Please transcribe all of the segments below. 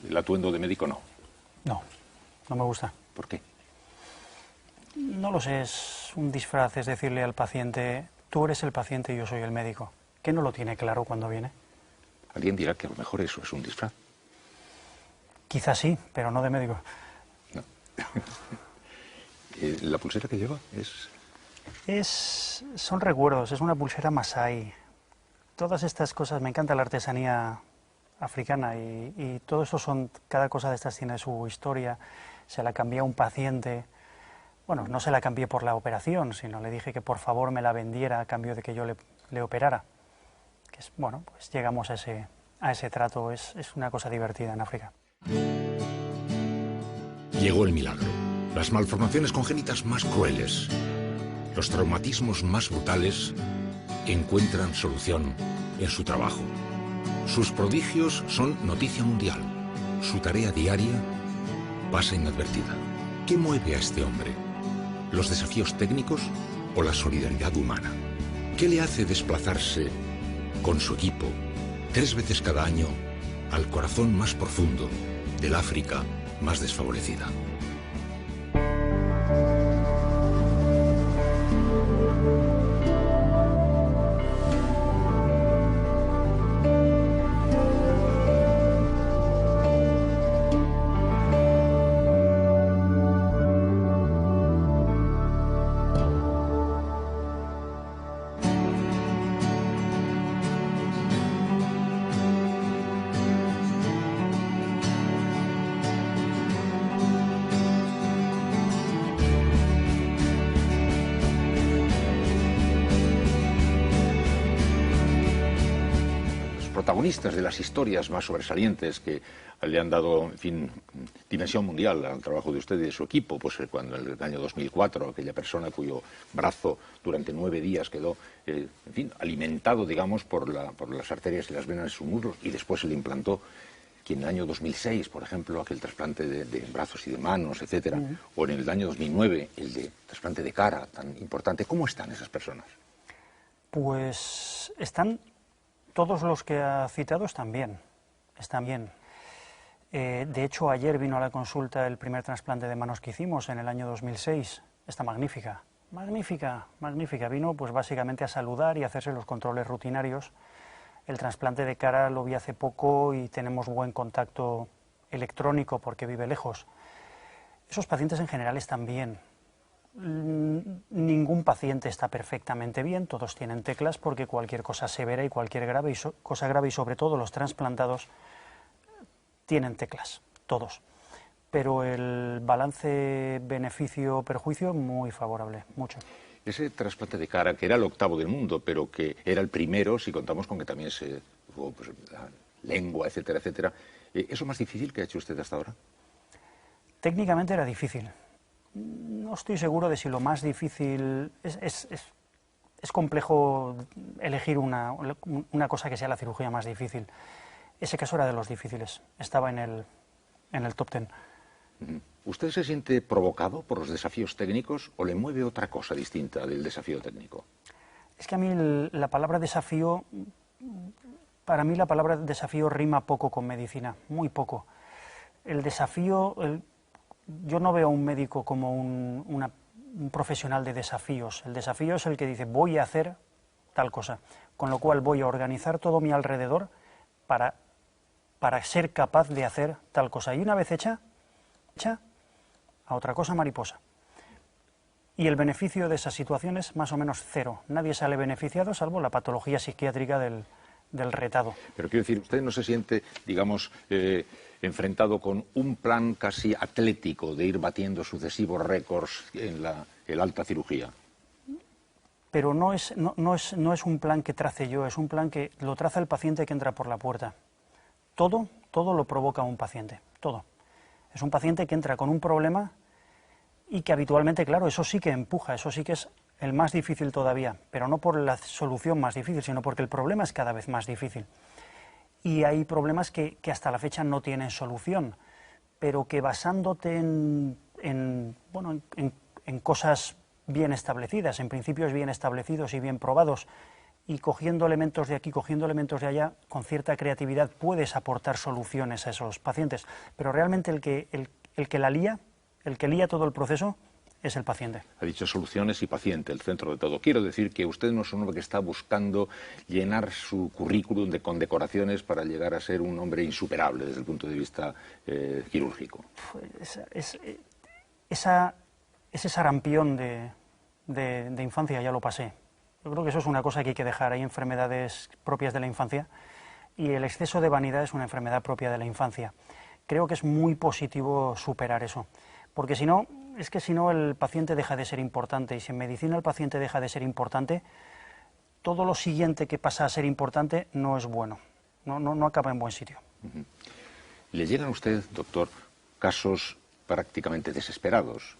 El atuendo de médico no. No, no me gusta. ¿Por qué? No lo sé, es un disfraz, es decirle al paciente, tú eres el paciente y yo soy el médico. ¿Qué no lo tiene claro cuando viene? Alguien dirá que a lo mejor eso es un disfraz. Quizás sí, pero no de médico. No. ¿La pulsera que lleva Son recuerdos, es una pulsera Masái. Todas estas cosas, me encanta la artesanía africana y todo esto cada cosa de estas tiene su historia. Se la cambié a un paciente, bueno, no se la cambié por la operación, sino le dije que por favor me la vendiera a cambio de que yo le operara. Que es, bueno, pues llegamos a ese trato, es una cosa divertida en África. Llegó el milagro. Las malformaciones congénitas más crueles, los traumatismos más brutales, encuentran solución en su trabajo. Sus prodigios son noticia mundial. Su tarea diaria pasa inadvertida. ¿Qué mueve a este hombre? ¿Los desafíos técnicos o la solidaridad humana? ¿Qué le hace desplazarse con su equipo 3 veces cada año al corazón más profundo del África más desfavorecida? Protagonistas de las historias más sobresalientes que le han dado, en fin, dimensión mundial al trabajo de usted y de su equipo, pues cuando en el año 2004 aquella persona cuyo brazo durante 9 días quedó, en fin, alimentado, digamos, por las arterias y las venas de su muslo y después se le implantó, que en el año 2006, por ejemplo, aquel trasplante de brazos y de manos, etcétera, o en el año 2009 el de trasplante de cara tan importante. ¿Cómo están esas personas? Pues están... Todos los que ha citado están bien. De hecho, ayer vino a la consulta el primer trasplante de manos que hicimos en el año 2006. Está magnífica, magnífica, magnífica. Vino pues básicamente a saludar y a hacerse los controles rutinarios. El trasplante de cara lo vi hace poco y tenemos buen contacto electrónico porque vive lejos. Esos pacientes en general están bien. Ningún paciente está perfectamente bien, todos tienen teclas porque cualquier cosa severa y cualquier cosa grave y sobre todo los trasplantados tienen teclas, todos. Pero el balance beneficio-perjuicio muy favorable, mucho. Ese trasplante de cara, que era el 8º del mundo, pero que era el primero, si contamos con que también se hubo pues, la lengua, etcétera, etcétera, ¿eso más difícil que ha hecho usted hasta ahora? Técnicamente era difícil. No estoy seguro de si lo más difícil... Es complejo elegir una cosa que sea la cirugía más difícil. Ese caso era de los difíciles. Estaba en el top 10. ¿Usted se siente provocado por los desafíos técnicos o le mueve otra cosa distinta del desafío técnico? Es que a mí la palabra desafío... Para mí la palabra desafío rima poco con medicina, muy poco. El desafío... Yo no veo a un médico como un profesional de desafíos. El desafío es el que dice, voy a hacer tal cosa, con lo cual voy a organizar todo mi alrededor para ser capaz de hacer tal cosa. Y una vez hecha a otra cosa mariposa. Y el beneficio de esa situación es más o menos cero. Nadie sale beneficiado salvo la patología psiquiátrica del retado. Pero quiero decir, ¿usted no se siente, digamos, enfrentado con un plan casi atlético de ir batiendo sucesivos récords en la alta cirugía? Pero no es un plan que trace yo, es un plan que lo traza el paciente que entra por la puerta. Todo lo provoca un paciente, todo. Es un paciente que entra con un problema y que habitualmente, claro, eso sí que empuja, eso sí que es el más difícil todavía, pero no por la solución más difícil, sino porque el problema es cada vez más difícil. Y hay problemas que hasta la fecha no tienen solución, pero que basándote en cosas bien establecidas, en principios bien establecidos y bien probados, y cogiendo elementos de aquí, cogiendo elementos de allá, con cierta creatividad puedes aportar soluciones a esos pacientes. Pero realmente el que la lía, el que lía todo el proceso, es el paciente. Ha dicho soluciones y paciente, el centro de todo. Quiero decir que usted no es un hombre que está buscando llenar su currículum con decoraciones para llegar a ser un hombre insuperable desde el punto de vista quirúrgico. Ese sarampión de infancia ya lo pasé. Yo creo que eso es una cosa que hay que dejar. Hay enfermedades propias de la infancia y el exceso de vanidad es una enfermedad propia de la infancia. Creo que es muy positivo superar eso, porque si no el paciente deja de ser importante, y si en medicina el paciente deja de ser importante, todo lo siguiente que pasa a ser importante no es bueno, no acaba en buen sitio. ¿Le llegan a usted, doctor, casos prácticamente desesperados?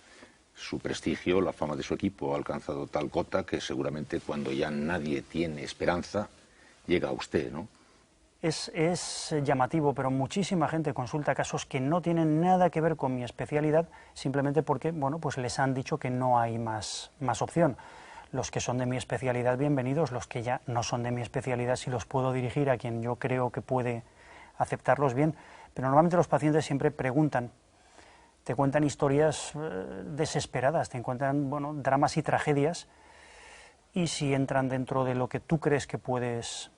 Su prestigio, la fama de su equipo ha alcanzado tal cota que seguramente cuando ya nadie tiene esperanza, llega a usted, ¿no? Es llamativo, pero muchísima gente consulta casos que no tienen nada que ver con mi especialidad, simplemente porque, bueno, pues les han dicho que no hay más opción. Los que son de mi especialidad, bienvenidos. Los que ya no son de mi especialidad, si los puedo dirigir a quien yo creo que puede aceptarlos, bien. Pero normalmente los pacientes siempre preguntan, te cuentan historias desesperadas, te cuentan, bueno, dramas y tragedias, y si entran dentro de lo que tú crees que puedes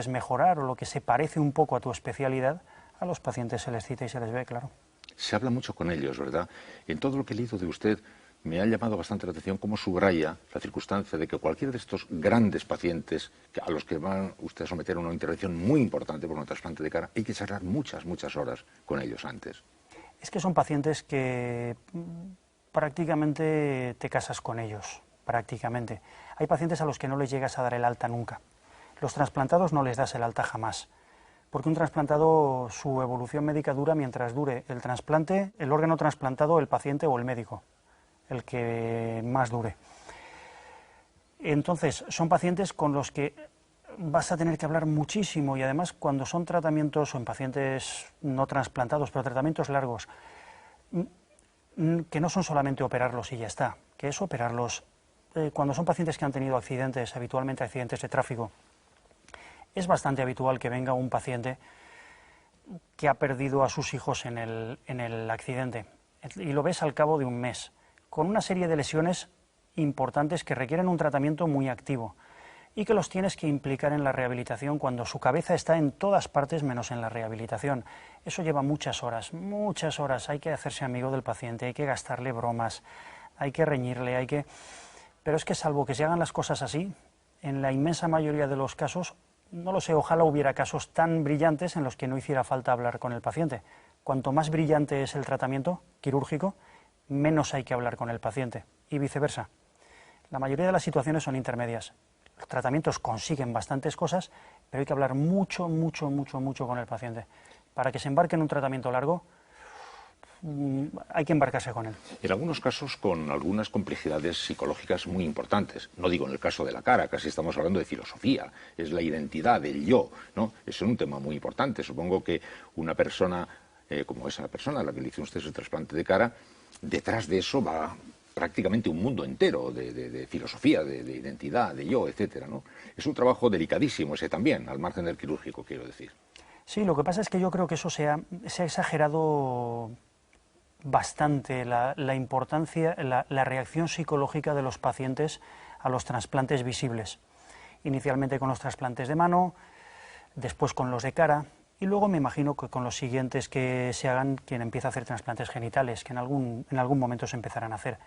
mejorar o lo que se parece un poco a tu especialidad, a los pacientes se les cita y se les ve, claro. Se habla mucho con ellos, ¿verdad? En todo lo que he leído de usted me ha llamado bastante la atención cómo subraya la circunstancia de que cualquiera de estos grandes pacientes a los que va usted a someter a una intervención muy importante por un trasplante de cara, hay que charlar muchas horas con ellos antes. Es que son pacientes que prácticamente te casas con ellos, prácticamente. Hay pacientes a los que no les llegas a dar el alta nunca. Los trasplantados no les das el alta jamás, porque un trasplantado, su evolución médica dura mientras dure el trasplante, el órgano trasplantado, el paciente o el médico, el que más dure. Entonces, son pacientes con los que vas a tener que hablar muchísimo, y además cuando son tratamientos o en pacientes no trasplantados, pero tratamientos largos, que no son solamente operarlos y ya está, que es operarlos. Cuando son pacientes que han tenido accidentes, habitualmente accidentes de tráfico, es bastante habitual que venga un paciente que ha perdido a sus hijos en el accidente, y lo ves al cabo de un mes, con una serie de lesiones importantes que requieren un tratamiento muy activo y que los tienes que implicar en la rehabilitación cuando su cabeza está en todas partes menos en la rehabilitación. Eso lleva muchas horas, hay que hacerse amigo del paciente, hay que gastarle bromas, hay que reñirle, Pero es que salvo que se hagan las cosas así, en la inmensa mayoría de los casos, no lo sé, ojalá hubiera casos tan brillantes en los que no hiciera falta hablar con el paciente. Cuanto más brillante es el tratamiento quirúrgico, menos hay que hablar con el paciente, y viceversa. La mayoría de las situaciones son intermedias. Los tratamientos consiguen bastantes cosas, pero hay que hablar mucho con el paciente. Para que se embarque en un tratamiento largo, hay que embarcarse con él. En algunos casos con algunas complejidades psicológicas muy importantes. No digo en el caso de la cara, casi estamos hablando de filosofía, es la identidad, el yo, ¿no? Es un tema muy importante. Supongo que una persona, como esa persona a la que le hizo usted ese trasplante de cara, detrás de eso va prácticamente un mundo entero de filosofía, de identidad, de yo, etcétera, ¿no? Es un trabajo delicadísimo ese también, al margen del quirúrgico, quiero decir. Sí, lo que pasa es que yo creo que eso se ha exagerado bastante la importancia, la reacción psicológica de los pacientes a los trasplantes visibles. Inicialmente con los trasplantes de mano, después con los de cara, y luego me imagino que con los siguientes que se hagan, quien empieza a hacer trasplantes genitales, que en algún momento se empezarán a hacer.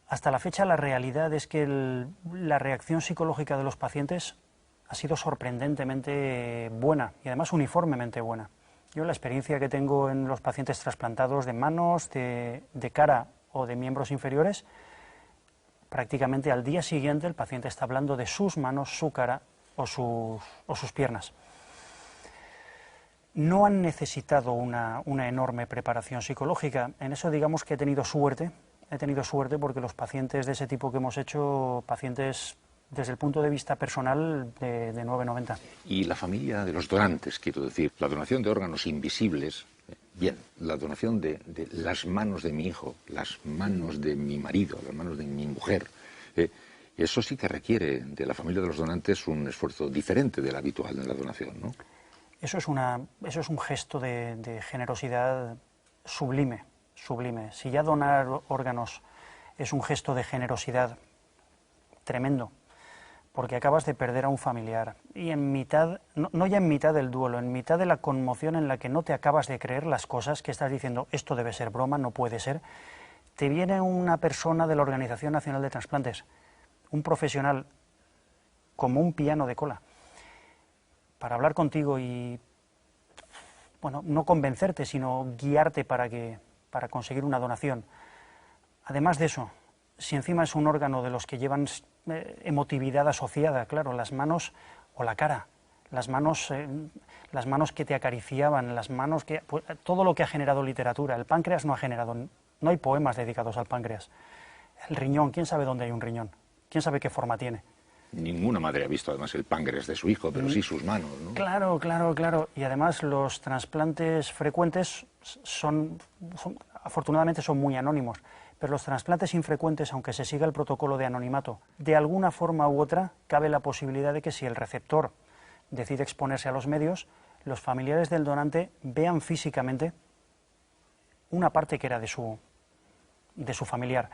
Hasta la fecha la realidad es que la reacción psicológica de los pacientes ha sido sorprendentemente buena, y además uniformemente buena. Yo la experiencia que tengo en los pacientes trasplantados de manos, de cara o de miembros inferiores, prácticamente al día siguiente el paciente está hablando de sus manos, su cara o sus piernas. No han necesitado una enorme preparación psicológica. En eso digamos que he tenido suerte porque los pacientes de ese tipo que hemos hecho, pacientes desde el punto de vista personal de 9,90. Y la familia de los donantes, quiero decir, la donación de órganos invisibles, bien, la donación de las manos de mi hijo, las manos de mi marido, las manos de mi mujer, Eso sí que requiere de la familia de los donantes un esfuerzo diferente del habitual en la donación, ¿no? Eso es un gesto de generosidad sublime, sublime. Si ya donar órganos es un gesto de generosidad tremendo, porque acabas de perder a un familiar y en mitad, no ya en mitad del duelo, en mitad de la conmoción en la que no te acabas de creer las cosas, que estás diciendo esto debe ser broma, no puede ser, te viene una persona de la Organización Nacional de Trasplantes, un profesional como un piano de cola, para hablar contigo y, bueno, no convencerte, sino guiarte para conseguir una donación. Además de eso, si encima es un órgano de los que llevan emotividad asociada, claro, las manos o la cara, las manos que te acariciaban, las manos que... Pues, todo lo que ha generado literatura. El páncreas no ha generado... No hay poemas dedicados al páncreas. El riñón, ¿quién sabe dónde hay un riñón? ¿Quién sabe qué forma tiene? Ninguna madre ha visto además el páncreas de su hijo, pero sí sus manos, ¿no? Claro, claro, claro. Y además los trasplantes frecuentes afortunadamente son muy anónimos, pero los trasplantes infrecuentes, aunque se siga el protocolo de anonimato, de alguna forma u otra cabe la posibilidad de que si el receptor decide exponerse a los medios, los familiares del donante vean físicamente una parte que era de su familiar.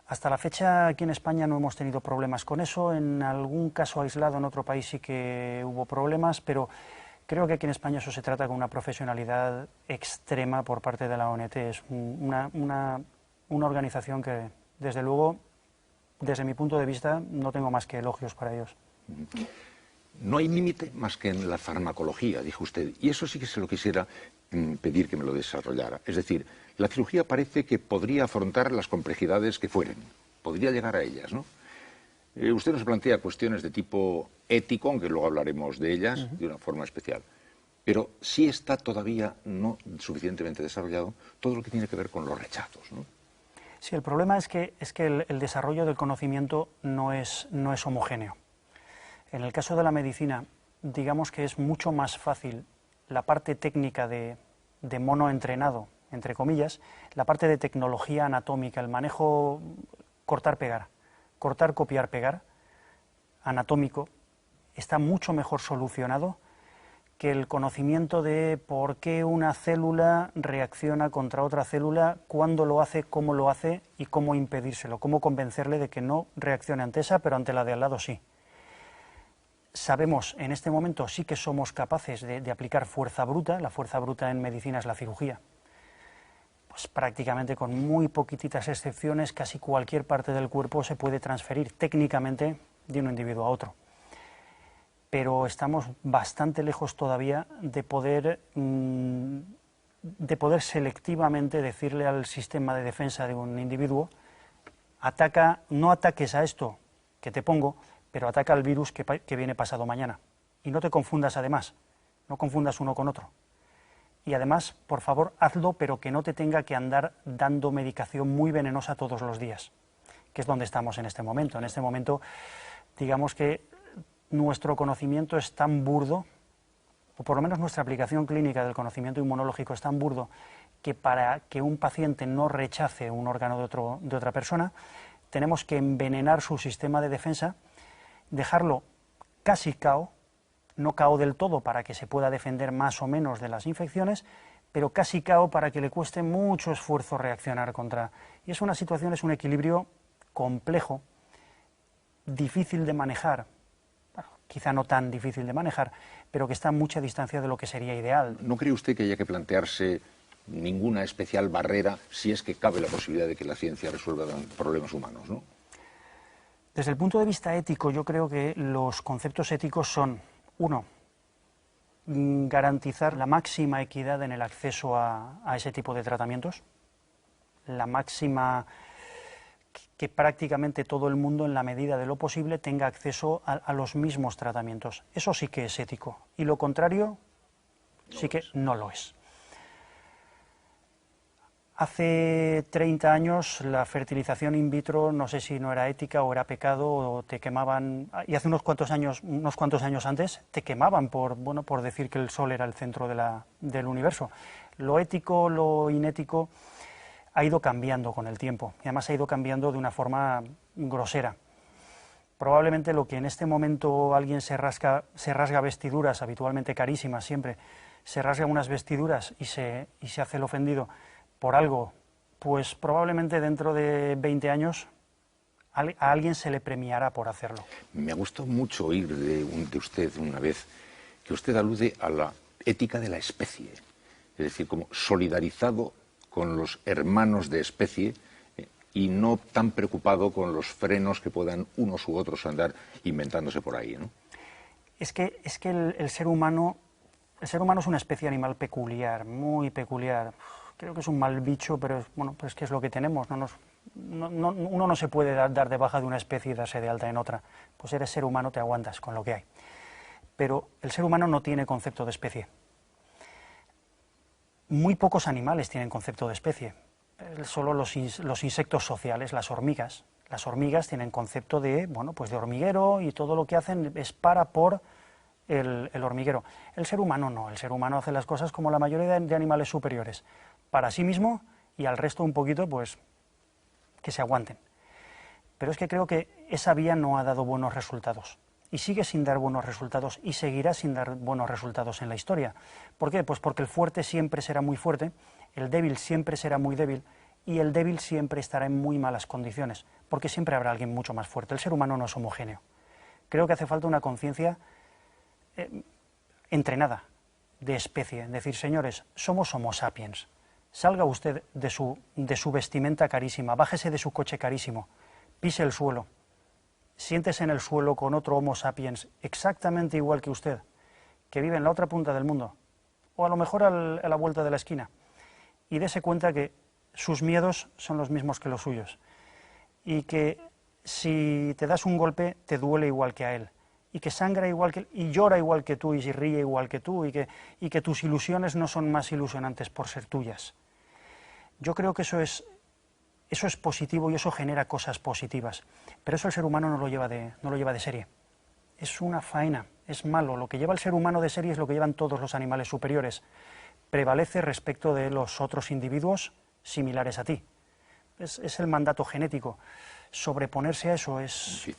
Hasta la fecha aquí en España no hemos tenido problemas con eso, en algún caso aislado en otro país sí que hubo problemas, pero creo que aquí en España eso se trata con una profesionalidad extrema por parte de la ONT. Es una organización que, desde luego, desde mi punto de vista, no tengo más que elogios para ellos. No hay límite más que en la farmacología, dijo usted, y eso sí que se lo quisiera pedir que me lo desarrollara. Es decir, la cirugía parece que podría afrontar las complejidades que fueren, podría llegar a ellas, ¿no? Usted nos plantea cuestiones de tipo ético, aunque luego hablaremos de ellas de una forma especial, pero sí está todavía no suficientemente desarrollado todo lo que tiene que ver con los rechazos, ¿no? Sí, el problema es que el desarrollo del conocimiento no es homogéneo. En el caso de la medicina, digamos que es mucho más fácil la parte técnica de mono entrenado, entre comillas, la parte de tecnología anatómica, el manejo cortar, copiar, pegar, anatómico, está mucho mejor solucionado que el conocimiento de por qué una célula reacciona contra otra célula, cuándo lo hace, cómo lo hace y cómo impedírselo, cómo convencerle de que no reaccione ante esa, pero ante la de al lado sí. Sabemos, en este momento sí que somos capaces de aplicar fuerza bruta. La fuerza bruta en medicina es la cirugía. Pues prácticamente con muy poquititas excepciones, casi cualquier parte del cuerpo se puede transferir técnicamente de un individuo a otro. Pero estamos bastante lejos todavía de poder selectivamente decirle al sistema de defensa de un individuo: no ataques a esto que te pongo, pero ataca al virus que viene pasado mañana. Y no te confundas además, no confundas uno con otro. Y además, por favor, hazlo, pero que no te tenga que andar dando medicación muy venenosa todos los días, que es donde estamos en este momento. En este momento, digamos que nuestro conocimiento es tan burdo, o por lo menos nuestra aplicación clínica del conocimiento inmunológico es tan burdo, que para que un paciente no rechace un órgano de otra persona, tenemos que envenenar su sistema de defensa, dejarlo casi cao, no cao del todo para que se pueda defender más o menos de las infecciones, pero casi cao para que le cueste mucho esfuerzo reaccionar contra. Y es una situación, es un equilibrio complejo, difícil de manejar, bueno, quizá no tan difícil de manejar, pero que está a mucha distancia de lo que sería ideal. ¿No cree usted que haya que plantearse ninguna especial barrera si es que cabe la posibilidad de que la ciencia resuelva problemas humanos, ¿no? Desde el punto de vista ético, yo creo que los conceptos éticos son: uno, garantizar la máxima equidad en el acceso a ese tipo de tratamientos, la máxima, que prácticamente todo el mundo, en la medida de lo posible, tenga acceso a los mismos tratamientos. Eso sí que es ético, y lo contrario sí que no lo es. Hace 30 años la fertilización in vitro, no sé si no era ética o era pecado, o te quemaban, y hace unos cuantos años antes, te quemaban por decir que el Sol era el centro del universo. Lo ético, lo inético, ha ido cambiando con el tiempo, y además ha ido cambiando de una forma grosera. Probablemente lo que en este momento alguien se rasga vestiduras, habitualmente carísimas siempre, se rasga unas vestiduras y se hace el ofendido por algo, pues probablemente dentro de 20 años a alguien se le premiará por hacerlo. Me gustó mucho oír de usted una vez que usted alude a la ética de la especie, es decir, como solidarizado con los hermanos de especie y no tan preocupado con los frenos que puedan unos u otros andar inventándose por ahí, ¿no? Es que el ser humano es una especie animal peculiar, muy peculiar. Creo que es un mal bicho, pero bueno, pues que es lo que tenemos. Uno no se puede dar de baja de una especie y darse de alta en otra. Pues eres ser humano, te aguantas con lo que hay. Pero el ser humano no tiene concepto de especie. Muy pocos animales tienen concepto de especie. Solo los insectos sociales, las hormigas. Las hormigas tienen concepto de, bueno, pues de hormiguero, y todo lo que hacen es por el hormiguero. El ser humano no, el ser humano hace las cosas como la mayoría de animales superiores, para sí mismo y al resto un poquito, pues, que se aguanten. Pero es que creo que esa vía no ha dado buenos resultados, y sigue sin dar buenos resultados, y seguirá sin dar buenos resultados en la historia. ¿Por qué? Pues porque el fuerte siempre será muy fuerte, el débil siempre será muy débil, y el débil siempre estará en muy malas condiciones, porque siempre habrá alguien mucho más fuerte. El ser humano no es homogéneo. Creo que hace falta una conciencia entrenada, de especie, decir, señores, somos homo sapiens, salga usted de su vestimenta carísima, bájese de su coche carísimo, pise el suelo, siéntese en el suelo con otro homo sapiens exactamente igual que usted, que vive en la otra punta del mundo, o a lo mejor a la vuelta de la esquina, y dése cuenta que sus miedos son los mismos que los suyos, y que si te das un golpe te duele igual que a él, y que sangra igual que él, y llora igual que tú, y se ríe igual que tú, y que tus ilusiones no son más ilusionantes por ser tuyas. Yo creo que eso es positivo y eso genera cosas positivas, pero eso el ser humano no lo lleva de serie. Es una faena, es malo. Lo que lleva el ser humano de serie es lo que llevan todos los animales superiores. Prevalece respecto de los otros individuos similares a ti. Es el mandato genético. Sobreponerse a eso es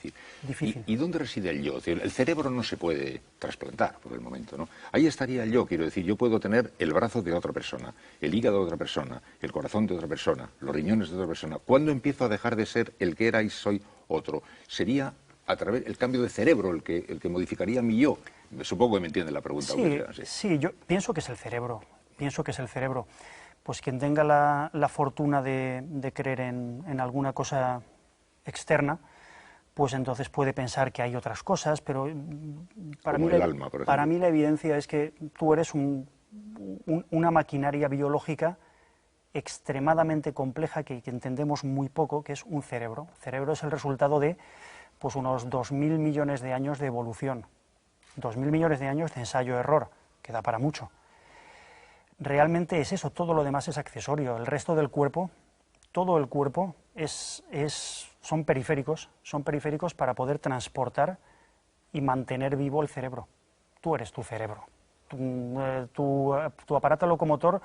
difícil. ¿Y dónde reside el yo? Es decir, el cerebro no se puede trasplantar por el momento, ¿no? Ahí estaría el yo, quiero decir, yo puedo tener el brazo de otra persona, el hígado de otra persona, el corazón de otra persona, los riñones de otra persona. ¿Cuándo empiezo a dejar de ser el que era y soy otro? Sería a través del cambio de cerebro el que modificaría mi yo. Supongo que me entiende la pregunta. Sí, yo pienso que es el cerebro. Pues quien tenga la fortuna de creer en alguna cosa externa, pues entonces puede pensar que hay otras cosas, pero para mí la evidencia es que tú eres una maquinaria biológica extremadamente compleja que entendemos muy poco, que es un cerebro. El cerebro es el resultado de pues unos 2.000 millones de años de evolución, 2.000 millones de años de ensayo-error, que da para mucho. Realmente es eso, todo lo demás es accesorio. El resto del cuerpo, todo el cuerpo son periféricos para poder transportar y mantener vivo el cerebro. Tú eres tu cerebro. Tu aparato locomotor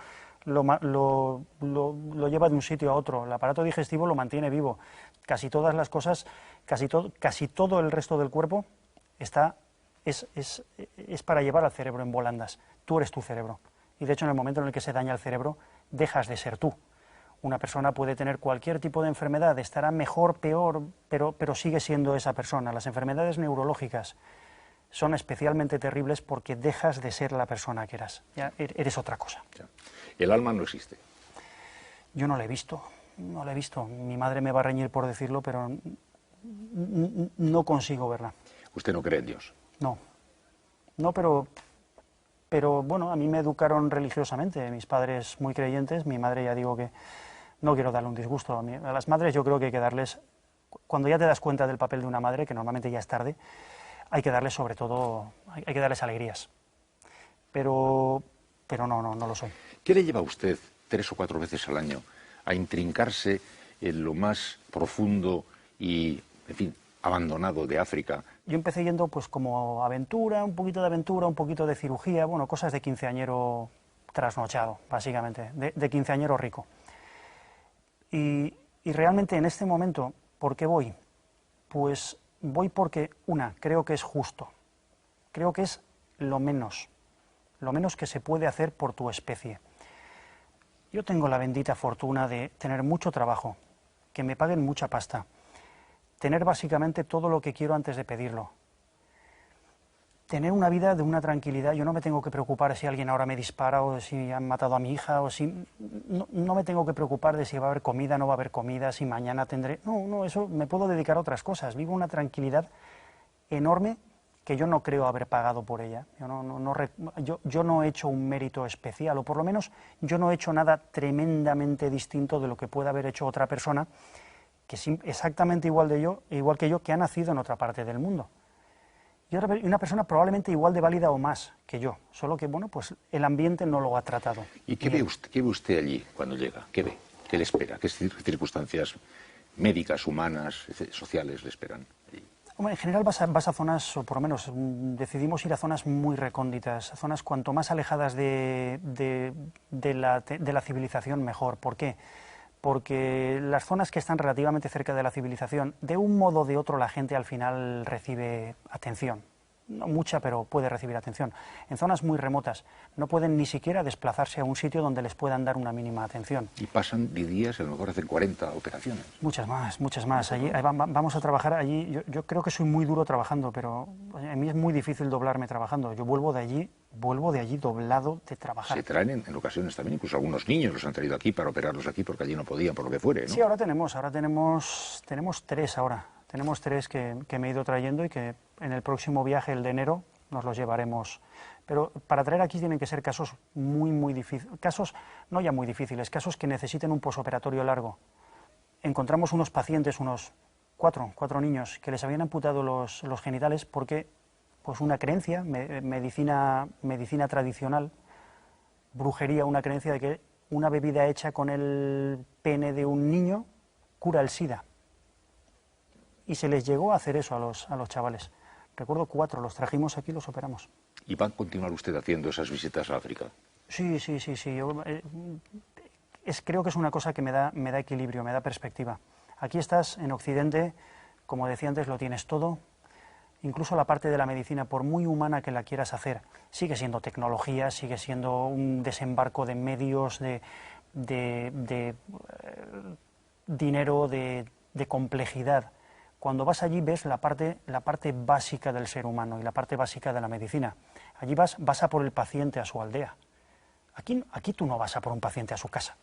lo lleva de un sitio a otro. El aparato digestivo lo mantiene vivo. Casi todas las cosas, casi todo el resto del cuerpo es para llevar al cerebro en volandas. Tú eres tu cerebro. Y de hecho, en el momento en el que se daña el cerebro, dejas de ser tú. Una persona puede tener cualquier tipo de enfermedad, estará mejor, peor, pero sigue siendo esa persona. Las enfermedades neurológicas son especialmente terribles porque dejas de ser la persona que eras. Ya eres otra cosa. ¿El alma no existe? Yo no la he visto, no la he visto. Mi madre me va a reñir por decirlo, pero no consigo verla. ¿Usted no cree en Dios? No, pero bueno, a mí me educaron religiosamente, mis padres muy creyentes, mi madre ya digo que no quiero darle un disgusto. A las madres yo creo que hay que darles, cuando ya te das cuenta del papel de una madre, que normalmente ya es tarde, hay que darles sobre todo, hay que darles alegrías. Pero no lo soy. ¿Qué le lleva a usted 3 o 4 veces al año a intrincarse en lo más profundo y, en fin, abandonado de África? Yo empecé yendo pues como aventura, un poquito de cirugía, bueno, cosas de quinceañero trasnochado, básicamente, de quinceañero rico. Y realmente en este momento, ¿por qué voy? Pues voy porque, creo que es justo, creo que es lo menos que se puede hacer por tu especie. Yo tengo la bendita fortuna de tener mucho trabajo, que me paguen mucha pasta, tener básicamente todo lo que quiero antes de pedirlo, tener una vida de una tranquilidad. Yo no me tengo que preocupar si alguien ahora me dispara o si han matado a mi hija, o si no me tengo que preocupar de si va a haber comida, no va a haber comida, si mañana tendré... No, eso me puedo dedicar a otras cosas. Vivo una tranquilidad enorme que yo no creo haber pagado por ella. Yo no he hecho un mérito especial, o por lo menos yo no he hecho nada tremendamente distinto de lo que pueda haber hecho otra persona que es exactamente igual que yo, que ha nacido en otra parte del mundo. Y una persona probablemente igual de válida o más que yo, solo que, bueno, pues el ambiente no lo ha tratado. ¿Y qué ve usted allí cuando llega? ¿Qué ve? ¿Qué le espera? ¿Qué circunstancias médicas, humanas, sociales le esperan allí? Hombre, en general vas a zonas, o por lo menos decidimos ir a zonas muy recónditas, a zonas cuanto más alejadas de la civilización mejor. ¿Por qué? Porque las zonas que están relativamente cerca de la civilización, de un modo o de otro la gente al final recibe atención. No mucha, pero puede recibir atención. En zonas muy remotas no pueden ni siquiera desplazarse a un sitio donde les puedan dar una mínima atención. Y pasan de días, a lo mejor hacen 40 operaciones. Muchas más. Allí, vamos a trabajar allí. Yo creo que soy muy duro trabajando, pero a mí es muy difícil doblarme trabajando. Yo vuelvo de allí doblado de trabajar. Se traen en ocasiones también, incluso algunos niños los han traído aquí para operarlos aquí porque allí no podían, por lo que fuere, ¿no? Sí, ahora tenemos tres ahora. Tenemos tres que me he ido trayendo y que en el próximo viaje, el de enero, nos los llevaremos. Pero para traer aquí tienen que ser casos muy difíciles, casos no ya muy difíciles, casos que necesiten un posoperatorio largo. Encontramos unos pacientes, unos cuatro niños, que les habían amputado los genitales porque, pues una creencia, medicina tradicional, brujería, una creencia de que una bebida hecha con el pene de un niño cura el SIDA. Y se les llegó a hacer eso a los chavales. Recuerdo 4, los trajimos aquí y los operamos. ¿Y va a continuar usted haciendo esas visitas a África? Sí. Yo, creo que es una cosa que me da equilibrio, me da perspectiva. Aquí estás, en Occidente, como decía antes, lo tienes todo. Incluso la parte de la medicina, por muy humana que la quieras hacer, sigue siendo tecnología, sigue siendo un desembarco de medios, de dinero, de complejidad. Cuando vas allí ves la parte básica del ser humano y la parte básica de la medicina. Allí vas a por el paciente a su aldea. Aquí tú no vas a por un paciente a su casa.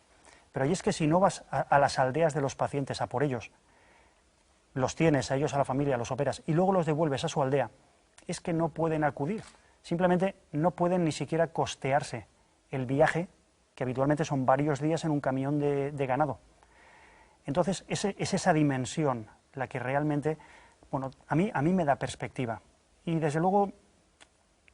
Pero allí es que si no vas a las aldeas de los pacientes a por ellos, los tienes a ellos, a la familia, los operas y luego los devuelves a su aldea, es que no pueden acudir. Simplemente no pueden ni siquiera costearse el viaje, que habitualmente son varios días en un camión de ganado. Entonces, es esa dimensión la que realmente, bueno, a mí me da perspectiva. Y desde luego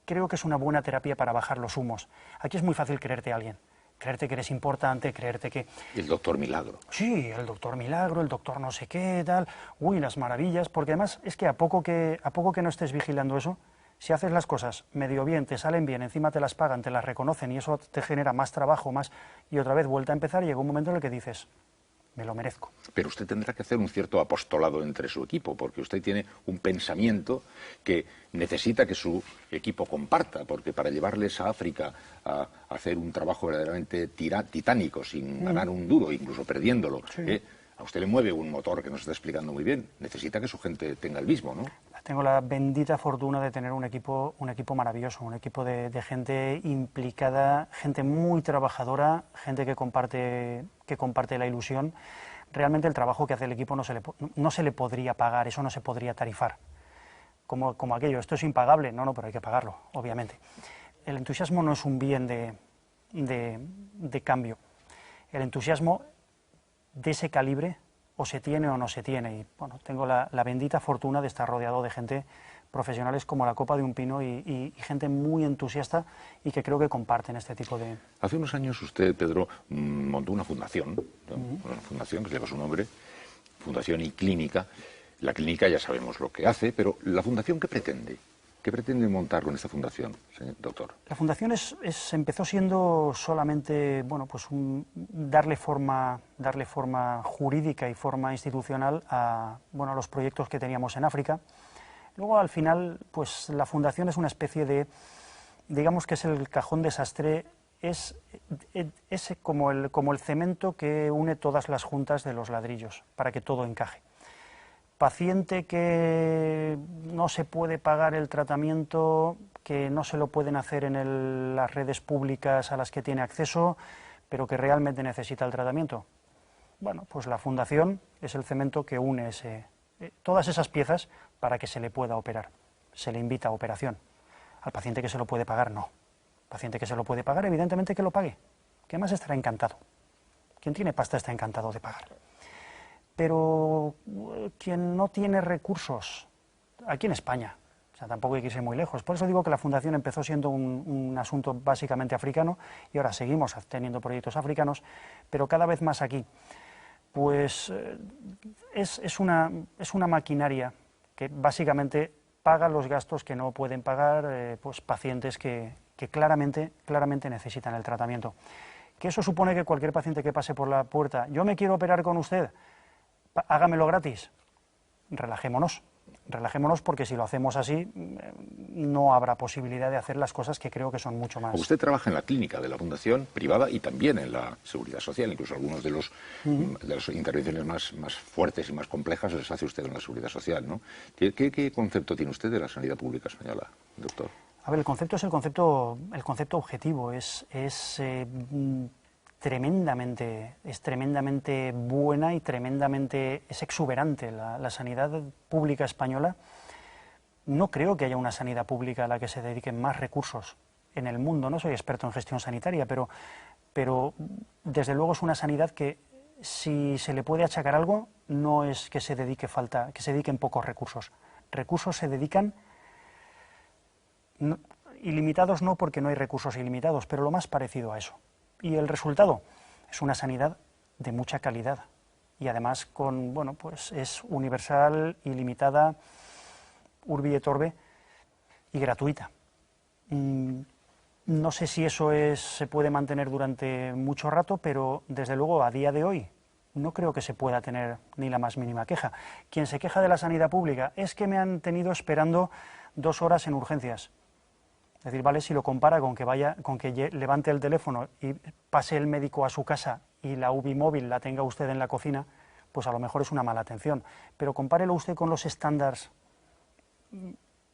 creo que es una buena terapia para bajar los humos. Aquí es muy fácil creerte a alguien, creerte que eres importante, creerte que... Y el doctor Milagro. Sí, el doctor Milagro, el doctor no sé qué, tal, las maravillas, porque además es que a poco que no estés vigilando eso, si haces las cosas medio bien, te salen bien, encima te las pagan, te las reconocen y eso te genera más trabajo, más, y otra vez vuelta a empezar, y llega un momento en el que dices... me lo merezco. Pero usted tendrá que hacer un cierto apostolado entre su equipo, porque usted tiene un pensamiento que necesita que su equipo comparta, porque para llevarles a África a hacer un trabajo verdaderamente titánico, sin ganar un duro, incluso perdiéndolo, sí. A usted le mueve un motor que nos está explicando muy bien. Necesita que su gente tenga el mismo, ¿no? Tengo la bendita fortuna de tener un equipo maravilloso, un equipo de gente implicada, gente muy trabajadora, gente que comparte la ilusión. Realmente el trabajo que hace el equipo no se le podría pagar, eso no se podría tarifar. Como aquello, esto es impagable, no, pero hay que pagarlo, obviamente. El entusiasmo no es un bien de cambio. El entusiasmo de ese calibre o se tiene o no se tiene. Y bueno, tengo la bendita fortuna de estar rodeado de gente profesionales como la copa de un pino y gente muy entusiasta y que creo que comparten este tipo de... Hace unos años usted, Pedro, montó una fundación, ¿no? Una fundación que lleva su nombre, Fundación y Clínica. La clínica ya sabemos lo que hace, pero ¿la fundación qué pretende? ¿Qué pretende montar con esta fundación, señor doctor? La fundación empezó siendo solamente, bueno, pues darle forma jurídica y forma institucional a, bueno, a los proyectos que teníamos en África. Luego, al final, pues la fundación es una especie de, digamos que es el cajón desastre, es como el cemento que une todas las juntas de los ladrillos para que todo encaje. Paciente que no se puede pagar el tratamiento, que no se lo pueden hacer en las redes públicas a las que tiene acceso, pero que realmente necesita el tratamiento. Bueno, pues la fundación es el cemento que une todas esas piezas para que se le pueda operar. Se le invita a operación. Al paciente que se lo puede pagar, no. Paciente que se lo puede pagar, evidentemente que lo pague, que además estará encantado. Quien tiene pasta está encantado de pagar. Pero quien no tiene recursos, aquí en España, o sea, tampoco hay que irse muy lejos. Por eso digo que la fundación empezó siendo un asunto básicamente africano y ahora seguimos teniendo proyectos africanos, pero cada vez más aquí. Pues es una maquinaria que básicamente paga los gastos que no pueden pagar pues pacientes que claramente necesitan el tratamiento. Que eso supone que cualquier paciente que pase por la puerta, yo me quiero operar con usted, hágamelo gratis. Relajémonos porque si lo hacemos así no habrá posibilidad de hacer las cosas que creo que son mucho más. Usted trabaja en la clínica de la Fundación privada y también en la Seguridad Social, incluso algunos de las intervenciones más fuertes y más complejas las hace usted en la Seguridad Social, ¿no? ¿Qué concepto tiene usted de la sanidad pública española, doctor? A ver, el concepto es el concepto objetivo, es tremendamente buena y es exuberante la sanidad pública española. No creo que haya una sanidad pública a la que se dediquen más recursos en el mundo. No soy experto en gestión sanitaria, pero desde luego es una sanidad que, si se le puede achacar algo, no es que se dediquen pocos recursos. Recursos se dedican ilimitados, no, porque no hay recursos ilimitados, pero lo más parecido a eso. Y el resultado es una sanidad de mucha calidad y además pues es universal, ilimitada, urbi et orbe y gratuita. No sé si eso se puede mantener durante mucho rato, pero desde luego a día de hoy no creo que se pueda tener ni la más mínima queja. Quien se queja de la sanidad pública es que me han tenido esperando 2 horas en urgencias. Es decir, vale, si lo compara con que levante el teléfono y pase el médico a su casa y la UBI móvil la tenga usted en la cocina, pues a lo mejor es una mala atención. Pero compárelo usted con los estándares,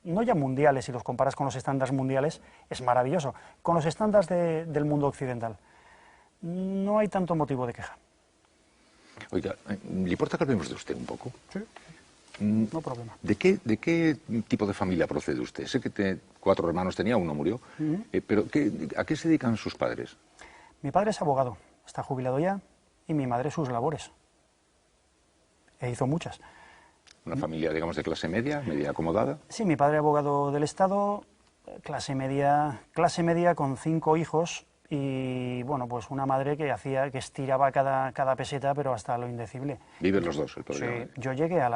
no ya mundiales, si los comparas con los estándares mundiales, es maravilloso. Con los estándares del mundo occidental, no hay tanto motivo de queja. Oiga, ¿le importa que hablemos de usted un poco? Sí. No problema. ¿De qué tipo de familia procede usted? Sé que 4 hermanos tenía, uno murió, pero ¿a qué se dedican sus padres? Mi padre es abogado, está jubilado ya, y mi madre sus labores. E hizo muchas. ¿Una familia, digamos, de clase media acomodada? Sí, mi padre abogado del Estado, clase media con 5 hijos y, bueno, pues una madre que estiraba cada peseta, pero hasta lo indecible. ¿Viven los dos el problema? Sí, yo llegué a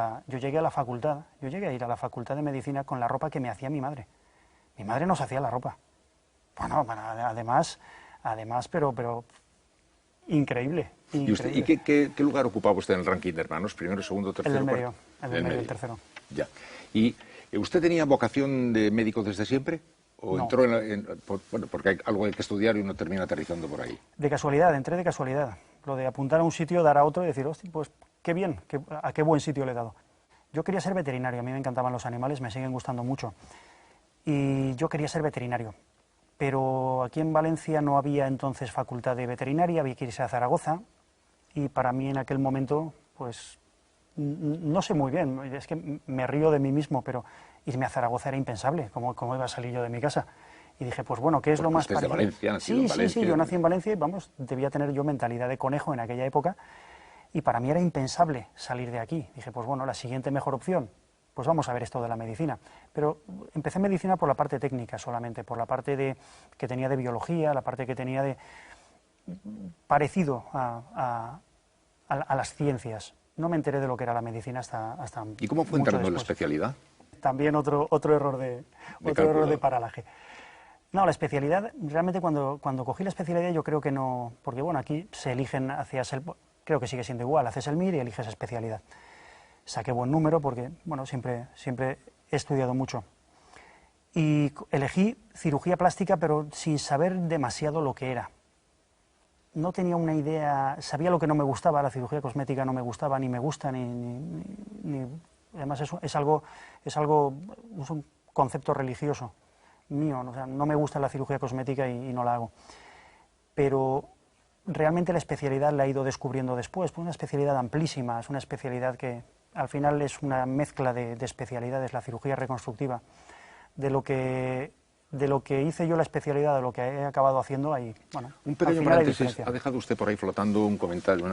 la facultad, yo llegué a ir a la facultad de medicina con la ropa que me hacía mi madre. Mi madre nos hacía la ropa. Bueno, además, pero increíble. ¿Y usted, qué lugar ocupaba usted en el ranking de hermanos? ¿Primero, segundo, tercero? El del medio, el tercero. Ya. ¿Y usted tenía vocación de médico desde siempre? ¿O no. Entró porque hay algo hay que estudiar y uno termina aterrizando por ahí? De casualidad, entré de casualidad. Lo de apuntar a un sitio, dar a otro y decir, hostia, pues qué bien, a qué buen sitio le he dado. Yo quería ser veterinario, a mí me encantaban los animales, me siguen gustando mucho. Y yo quería ser veterinario. Pero aquí en Valencia no había entonces facultad de veterinaria, había que irse a Zaragoza. Y para mí en aquel momento, pues, no sé muy bien, es que me río de mí mismo, pero irme a Zaragoza era impensable, ¿cómo iba a salir yo de mi casa? Y dije, pues bueno, ¿qué es lo más parecido? De Valencia, nacido en Valencia. Sí, yo nací en Valencia y, vamos, debía tener yo mentalidad de conejo en aquella época, y para mí era impensable salir de aquí. Dije, pues bueno, la siguiente mejor opción, pues vamos a ver esto de la medicina. Pero empecé medicina por la parte técnica solamente, por la parte que tenía de biología, la parte que tenía de parecido a las ciencias. No me enteré de lo que era la medicina hasta ¿Y cómo fue entrando en la especialidad? también otro error de paralaje. No, la especialidad, realmente cuando cogí la especialidad yo creo que no, porque bueno, aquí se eligen, creo que sigue siendo igual, haces el MIR y eliges especialidad. Saqué buen número porque, bueno, siempre he estudiado mucho. Y elegí cirugía plástica, pero sin saber demasiado lo que era. No tenía una idea, sabía lo que no me gustaba, la cirugía cosmética no me gustaba, ni me gusta, además es un concepto religioso mío, o sea, no me gusta la cirugía cosmética y no la hago. Pero realmente la especialidad la he ido descubriendo después, pues una especialidad amplísima, es una especialidad que al final es una mezcla de especialidades, la cirugía reconstructiva. De lo que hice yo la especialidad, de lo que he acabado haciendo, ahí, bueno, un pequeño paréntesis, ha dejado usted por ahí flotando un comentario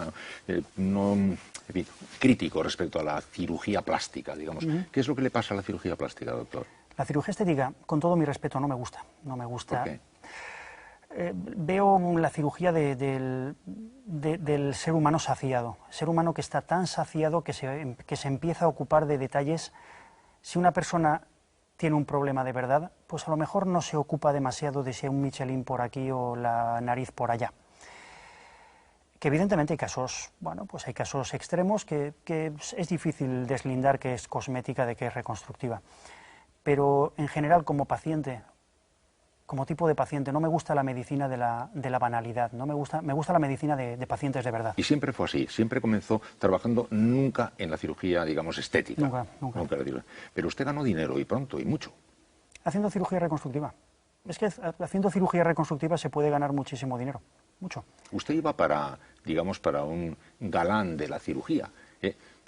crítico respecto a la cirugía plástica, digamos. ¿Qué es lo que le pasa a la cirugía plástica, doctor? La cirugía estética, con todo mi respeto, no me gusta. ¿Por qué? Veo la cirugía del ser humano saciado, ser humano que está tan saciado que se empieza a ocupar de detalles. Si una persona tiene un problema de verdad, pues a lo mejor no se ocupa demasiado de si hay un Michelin por aquí o la nariz por allá. Que evidentemente hay casos, bueno, pues hay casos extremos que es difícil deslindar que es cosmética de que es reconstructiva. Pero en general, como paciente, como tipo de paciente, no me gusta la medicina de la banalidad, me gusta la medicina de pacientes de verdad. Y siempre fue así, siempre comenzó trabajando nunca en la cirugía, digamos, estética. Nunca. Pero usted ganó dinero y pronto, y mucho. Haciendo cirugía reconstructiva. Es que haciendo cirugía reconstructiva se puede ganar muchísimo dinero, mucho. Usted iba para un galán de la cirugía,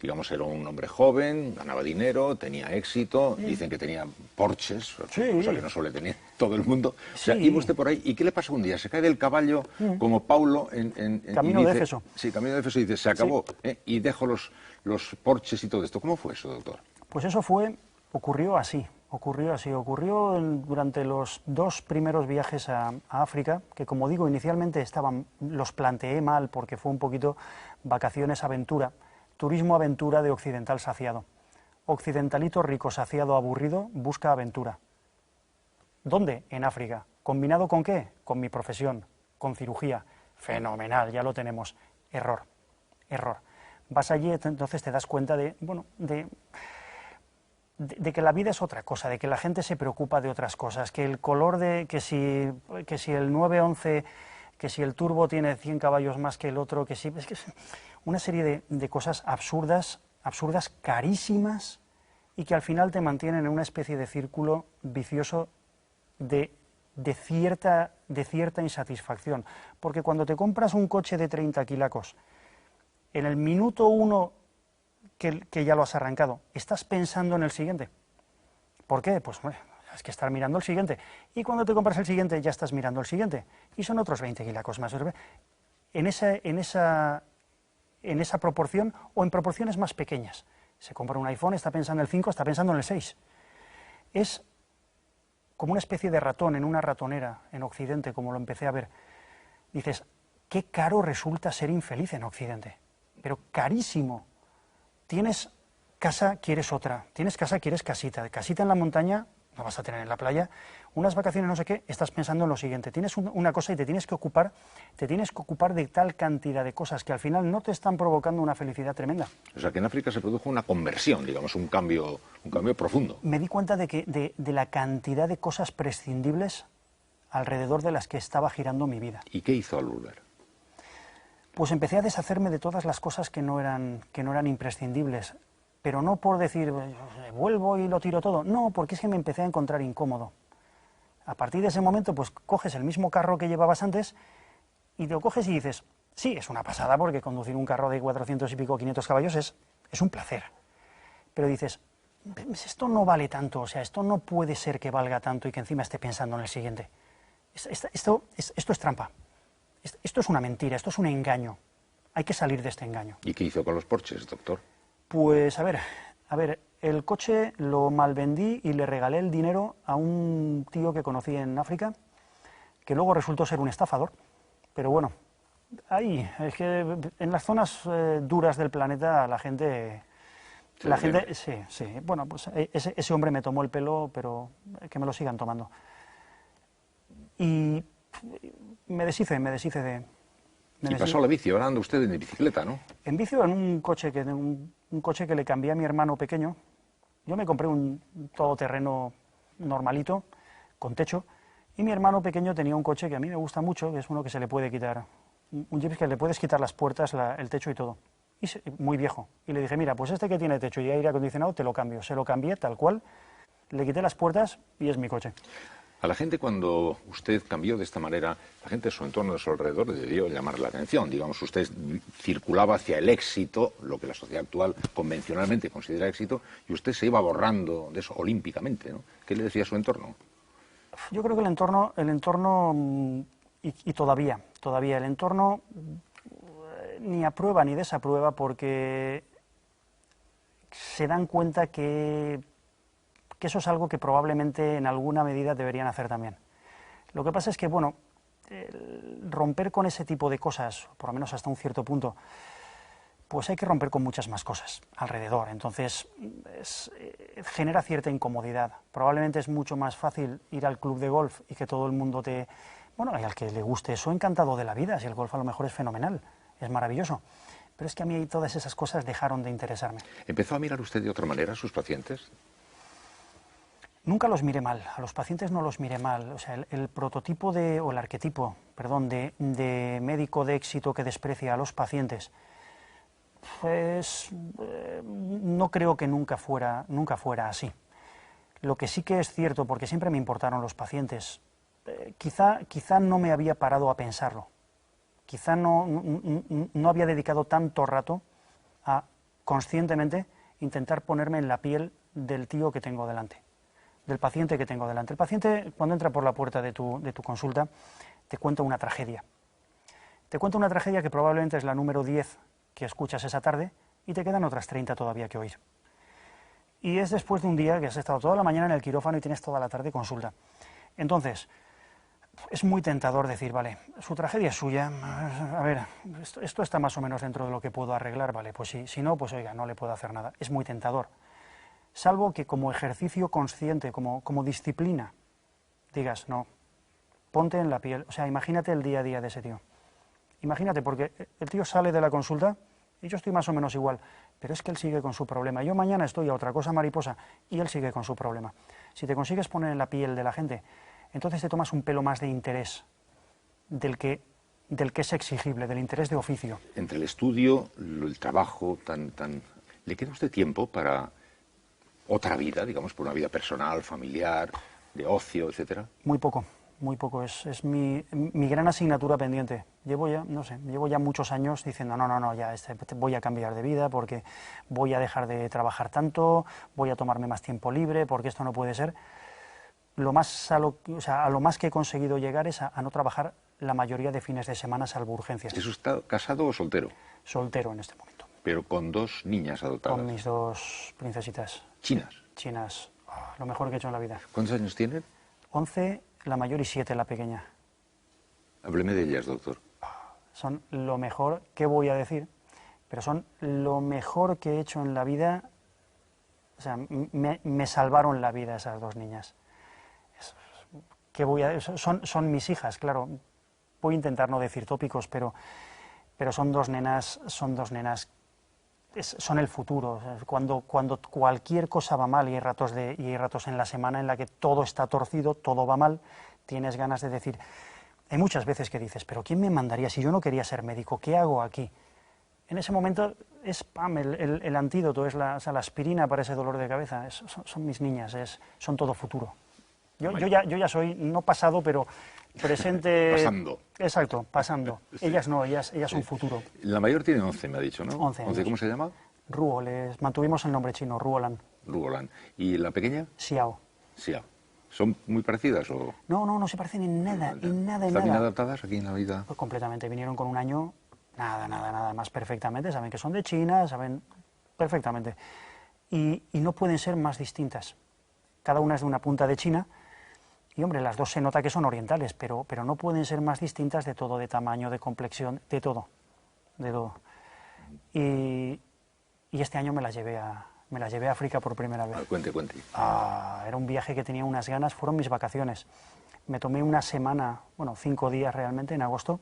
digamos, era un hombre joven, ganaba dinero, tenía éxito, dicen que tenía Porsches, sí, cosa que no suele tener todo el mundo. Sí. O sea, iba usted por ahí, ¿y qué le pasa un día? Se cae del caballo como Paulo en Camino de Éfeso. Sí, Camino de Éfeso, y dice, se acabó, y dejo los Porsches y todo esto. ¿Cómo fue eso, doctor? Pues eso ocurrió así. Ocurrió durante los 2 primeros viajes a África, que como digo, inicialmente los planteé mal porque fue un poquito vacaciones aventura. Turismo aventura de occidental saciado. Occidentalito rico, saciado, aburrido, busca aventura. ¿Dónde? En África. ¿Combinado con qué? Con mi profesión, con cirugía. Fenomenal, ya lo tenemos. Error. Vas allí, entonces te das cuenta de que la vida es otra cosa, de que la gente se preocupa de otras cosas, que el color que si el 911, que si el turbo tiene 100 caballos más que el otro, es que es una serie de cosas absurdas, carísimas, y que al final te mantienen en una especie de círculo vicioso de cierta insatisfacción. Porque cuando te compras un coche de 30 kilacos, en el minuto 1 que ya lo has arrancado, estás pensando en el siguiente. ¿Por qué? Pues bueno, es que estar mirando el siguiente. Y cuando te compras el siguiente, ya estás mirando el siguiente. Y son otros 20 kilacos más. En esa proporción o en proporciones más pequeñas. Se compra un iPhone, está pensando en el 5, está pensando en el 6. Es como una especie de ratón en una ratonera en Occidente, como lo empecé a ver. Dices, qué caro resulta ser infeliz en Occidente. Pero carísimo. Tienes casa, quieres otra. Tienes casa, quieres casita. Casita en la montaña, no vas a tener en la playa. Unas vacaciones, no sé qué, estás pensando en lo siguiente. Tienes una cosa y te tienes que ocupar de tal cantidad de cosas que al final no te están provocando una felicidad tremenda. O sea, que en África se produjo una conversión, digamos, un cambio profundo. Me di cuenta de la cantidad de cosas prescindibles alrededor de las que estaba girando mi vida. ¿Y qué hizo al volver? Pues empecé a deshacerme de todas las cosas que no eran imprescindibles, pero no por decir, vuelvo y lo tiro todo, no, porque es que me empecé a encontrar incómodo. A partir de ese momento, pues coges el mismo carro que llevabas antes y te lo coges y dices, sí, es una pasada porque conducir un carro de 400 y pico, 500 caballos es un placer. Pero dices, esto no vale tanto, o sea, esto no puede ser que valga tanto y que encima esté pensando en el siguiente. Esto es trampa. Esto es una mentira, esto es un engaño. Hay que salir de este engaño. ¿Y qué hizo con los Porsches, doctor? Pues, a ver, el coche lo malvendí y le regalé el dinero a un tío que conocí en África, que luego resultó ser un estafador. Pero bueno, ahí, es que en las zonas duras del planeta la gente La gente, sí, sí. Bueno, pues ese hombre me tomó el pelo, pero que me lo sigan tomando. Y me deshice de... Y pasó a la bici, ahora anda usted en bicicleta, ¿no? En bici o en un coche que le cambié a mi hermano pequeño. Yo me compré un todoterreno normalito, con techo, y mi hermano pequeño tenía un coche que a mí me gusta mucho, que es uno que se le puede quitar, un Jeep que le puedes quitar las puertas, el techo y todo. Muy viejo. Y le dije, mira, pues este que tiene techo y aire acondicionado te lo cambio. Se lo cambié tal cual, le quité las puertas y es mi coche. A la gente, cuando usted cambió de esta manera, la gente de su entorno, de su alrededor, le debió llamar la atención. Digamos, usted circulaba hacia el éxito, lo que la sociedad actual convencionalmente considera éxito, y usted se iba borrando de eso olímpicamente, ¿no? ¿Qué le decía su entorno? Yo creo que el entorno y todavía el entorno ni aprueba ni desaprueba, porque se dan cuenta que eso es algo que probablemente en alguna medida deberían hacer también. Lo que pasa es que, bueno, romper con ese tipo de cosas, por lo menos hasta un cierto punto, pues hay que romper con muchas más cosas alrededor. Entonces, genera cierta incomodidad. Probablemente es mucho más fácil ir al club de golf y que todo el mundo bueno, y al que le guste eso, encantado de la vida, si el golf a lo mejor es fenomenal, es maravilloso. Pero es que a mí todas esas cosas dejaron de interesarme. ¿Empezó a mirar usted de otra manera a sus pacientes? Nunca los miré mal, a los pacientes no los miré mal. O sea, el prototipo o el arquetipo, perdón, de médico de éxito que desprecia a los pacientes, pues no creo que nunca fuera así. Lo que sí que es cierto, porque siempre me importaron los pacientes, quizá no me había parado a pensarlo. Quizá no había dedicado tanto rato a conscientemente intentar ponerme en la piel del tío que tengo delante, del paciente que tengo delante. El paciente, cuando entra por la puerta de tu consulta, te cuenta una tragedia. Te cuenta una tragedia que probablemente es la número 10 que escuchas esa tarde, y te quedan otras 30 todavía que oír. Y es después de un día que has estado toda la mañana en el quirófano y tienes toda la tarde consulta. Entonces, es muy tentador decir, vale, su tragedia es suya, a ver, esto está más o menos dentro de lo que puedo arreglar, vale, pues sí, si no, pues oiga, no le puedo hacer nada. Es muy tentador. Salvo que como ejercicio consciente, como disciplina, digas, no, ponte en la piel, o sea, imagínate el día a día de ese tío. Imagínate, porque el tío sale de la consulta y yo estoy más o menos igual, pero es que él sigue con su problema. Yo mañana estoy a otra cosa mariposa y él sigue con su problema. Si te consigues poner en la piel de la gente, entonces te tomas un pelo más de interés del que es exigible, del interés de oficio. Entre el estudio, el trabajo, ¿le queda a usted tiempo para otra vida, digamos, por una vida personal, familiar, de ocio, etcétera? Muy poco. Muy poco, es mi gran asignatura pendiente. Llevo ya muchos años diciendo, no, ya voy a cambiar de vida porque voy a dejar de trabajar tanto, voy a tomarme más tiempo libre, porque esto no puede ser. A lo más que he conseguido llegar es a no trabajar la mayoría de fines de semana, salvo urgencias. ¿Eso está casado o soltero? Soltero en este momento. Pero con 2 niñas adoptadas. Con mis 2 princesitas. ¿Chinas? Chinas, lo mejor que he hecho en la vida. ¿Cuántos años tienen? 11 la mayor y 7 la pequeña. Hábleme de ellas, doctor. Son lo mejor, ¿qué voy a decir? Pero son lo mejor que he hecho en la vida. O sea, me salvaron la vida esas 2 niñas. Son mis hijas, claro. Voy a intentar no decir tópicos, pero son dos nenas, son el futuro. O sea, cuando cualquier cosa va mal y hay ratos en la semana en la que todo está torcido, todo va mal, tienes ganas de decir. Hay muchas veces que dices, pero ¿quién me mandaría si yo no quería ser médico? ¿Qué hago aquí? En ese momento es el antídoto, es la aspirina para ese dolor de cabeza. Son mis niñas, son todo futuro. Yo ya soy, no pasado, pero presente. Pasando. Exacto, pasando. Sí. Ellas no, ellas son futuro. La mayor tiene 11, me ha dicho, ¿no? 11 años. ¿Cómo se llama? Ruo, les mantuvimos el nombre chino, Ruolan. Ruolan. ¿Y la pequeña? Xiao. Xiao. ¿Son muy parecidas o...? No se parecen en nada, en nada. ¿Están bien adaptadas aquí en la vida? Pues completamente, vinieron con un año, nada, más perfectamente, saben que son de China, saben perfectamente. Y no pueden ser más distintas. Cada una es de una punta de China. Y hombre, las 2 se nota que son orientales, pero no pueden ser más distintas de todo, de tamaño, de complexión, de todo. Y este año me las llevé a Me la llevé a África por primera vez. Cuente, cuente. Era un viaje que tenía unas ganas, fueron mis vacaciones. Me tomé una semana, bueno, 5 días realmente, en agosto.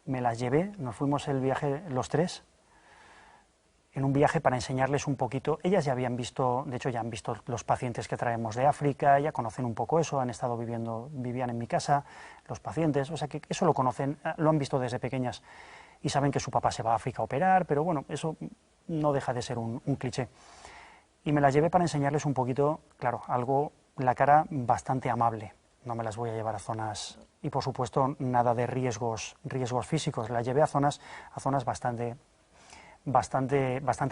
Me las llevé, nos fuimos el viaje los tres, en un viaje para enseñarles un poquito. Ellas ya habían visto, de hecho ya han visto los pacientes que traemos de África, ya conocen un poco eso, han estado vivían en mi casa, los pacientes, o sea que eso lo conocen, lo han visto desde pequeñas y saben que su papá se va a África a operar, pero bueno, eso no deja de ser un cliché. Y me las llevé para enseñarles un poquito, claro, algo, la cara bastante amable. No me las voy a llevar a zonas, y por supuesto nada de riesgos físicos, las llevé a zonas bastante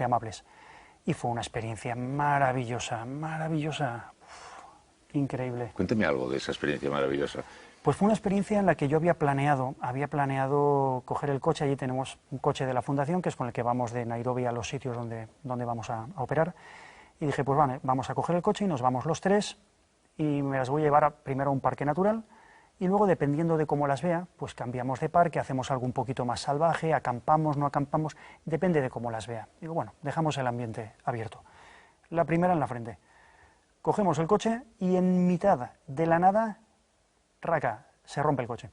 amables. Y fue una experiencia maravillosa, maravillosa, increíble. Cuénteme algo de esa experiencia maravillosa. Pues fue una experiencia en la que yo había planeado coger el coche. Allí tenemos un coche de la fundación, que es con el que vamos de Nairobi a los sitios donde vamos a operar. Y dije, pues vale, vamos a coger el coche y nos vamos los tres, y me las voy a llevar primero a un parque natural, y luego, dependiendo de cómo las vea, pues cambiamos de parque, hacemos algo un poquito más salvaje, acampamos, no acampamos, depende de cómo las vea. Digo, bueno, dejamos el ambiente abierto. La primera en la frente. Cogemos el coche y en mitad de la nada, raca, se rompe el coche.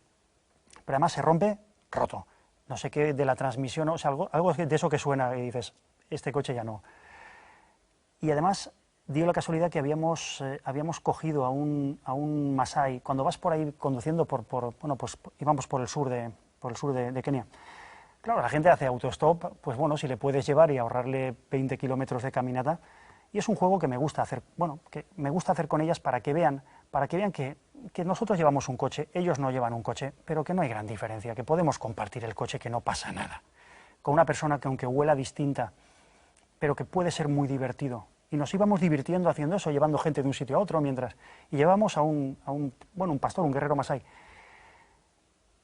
Pero además se rompe roto. No sé qué de la transmisión, o sea, algo de eso que suena y dices, este coche ya no. Y además dio la casualidad que habíamos cogido a un masái. Cuando vas por ahí conduciendo bueno, pues íbamos por el sur de Kenia. Claro, la gente hace autostop, pues bueno, si le puedes llevar y ahorrarle 20 kilómetros de caminata. Y es un juego que me gusta hacer, bueno, que me gusta hacer con ellas para que vean que nosotros llevamos un coche, ellos no llevan un coche, pero que no hay gran diferencia, que podemos compartir el coche, que no pasa nada. Con una persona que, aunque huela distinta, pero que puede ser muy divertido. Y nos íbamos divirtiendo haciendo eso, llevando gente de un sitio a otro, y llevamos a un pastor, un guerrero masái.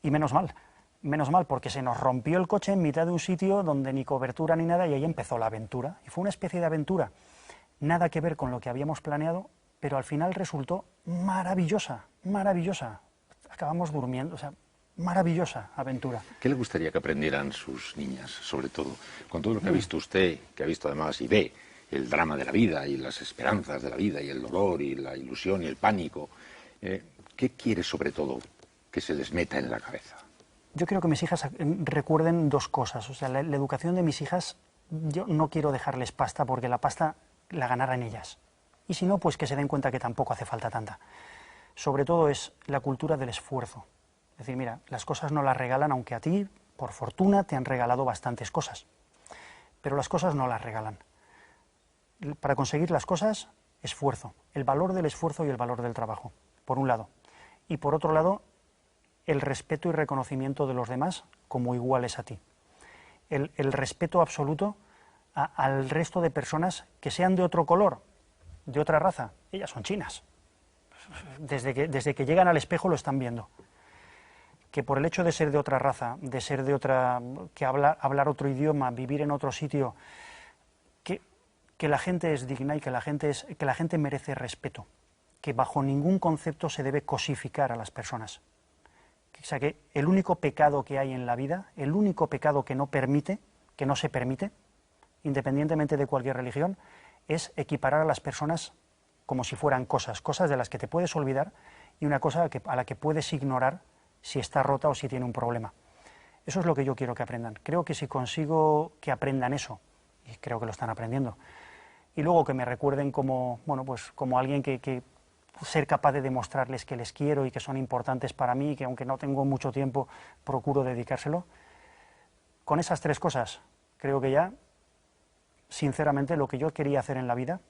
Y menos mal, porque se nos rompió el coche en mitad de un sitio donde ni cobertura ni nada, y ahí empezó la aventura. Y fue una especie de aventura, nada que ver con lo que habíamos planeado, pero al final resultó maravillosa, maravillosa. Acabamos durmiendo, o sea, maravillosa aventura. ¿Qué le gustaría que aprendieran sus niñas, sobre todo, con todo lo que ha visto usted, que ha visto además y ve el drama de la vida y las esperanzas de la vida y el dolor y la ilusión y el pánico? ¿Qué quiere sobre todo que se les meta en la cabeza? Yo quiero que mis hijas recuerden dos cosas. O sea, la educación de mis hijas, yo no quiero dejarles pasta, porque la pasta la ganarán ellas. Y si no, pues que se den cuenta que tampoco hace falta tanta. Sobre todo es la cultura del esfuerzo. Es decir, mira, las cosas no las regalan, aunque a ti, por fortuna, te han regalado bastantes cosas. Pero las cosas no las regalan. Para conseguir las cosas, esfuerzo. El valor del esfuerzo y el valor del trabajo, por un lado. Y por otro lado, el respeto y reconocimiento de los demás como iguales a ti. El respeto absoluto al resto de personas que sean de otro color, de otra raza. Ellas son chinas. Desde que llegan al espejo lo están viendo. Que por el hecho de ser de otra raza, de ser de otra, que hablar otro idioma, vivir en otro sitio, que la gente es digna y que la gente merece respeto, que bajo ningún concepto se debe cosificar a las personas. O sea, que el único pecado que hay en la vida, el único pecado que no se permite, independientemente de cualquier religión, es equiparar a las personas como si fueran cosas de las que te puedes olvidar y una cosa a la que puedes ignorar si está rota o si tiene un problema. Eso es lo que yo quiero que aprendan. Creo que si consigo que aprendan eso, y creo que lo están aprendiendo, y luego que me recuerden como, bueno, pues como alguien que ser capaz de demostrarles que les quiero y que son importantes para mí, y que aunque no tengo mucho tiempo, procuro dedicárselo. Con esas tres cosas, creo que ya, sinceramente, lo que yo quería hacer en la vida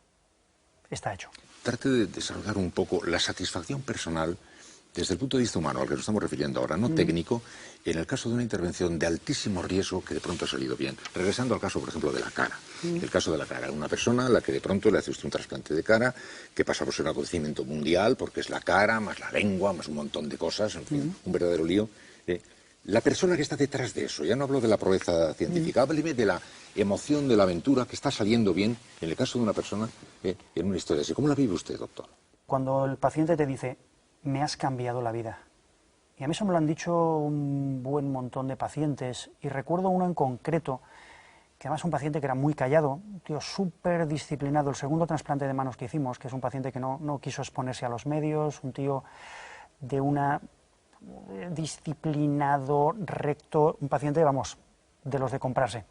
está hecho. Trate de desarrollar un poco la satisfacción personal desde el punto de vista humano, al que nos estamos refiriendo ahora, no técnico, en el caso de una intervención de altísimo riesgo que de pronto ha salido bien. Regresando al caso, por ejemplo, de la cara. El caso de la cara. Una persona a la que de pronto le hace usted un trasplante de cara, que pasa por ser un acontecimiento mundial, porque es la cara, más la lengua, más un montón de cosas, en fin, un verdadero lío. La persona que está detrás de eso, ya no hablo de la proeza científica, hábleme de la emoción, de la aventura que está saliendo bien, en el caso de una persona, en una historia así. ¿Cómo la vive usted, doctor? Cuando el paciente te dice, me has cambiado la vida. Y a mí eso me lo han dicho un buen montón de pacientes, y recuerdo uno en concreto que además es un paciente que era muy callado, un tío súper disciplinado. El segundo trasplante de manos que hicimos, que es un paciente que no quiso exponerse a los medios, un tío de una disciplinado, recto, un paciente, vamos, de los de comprarse.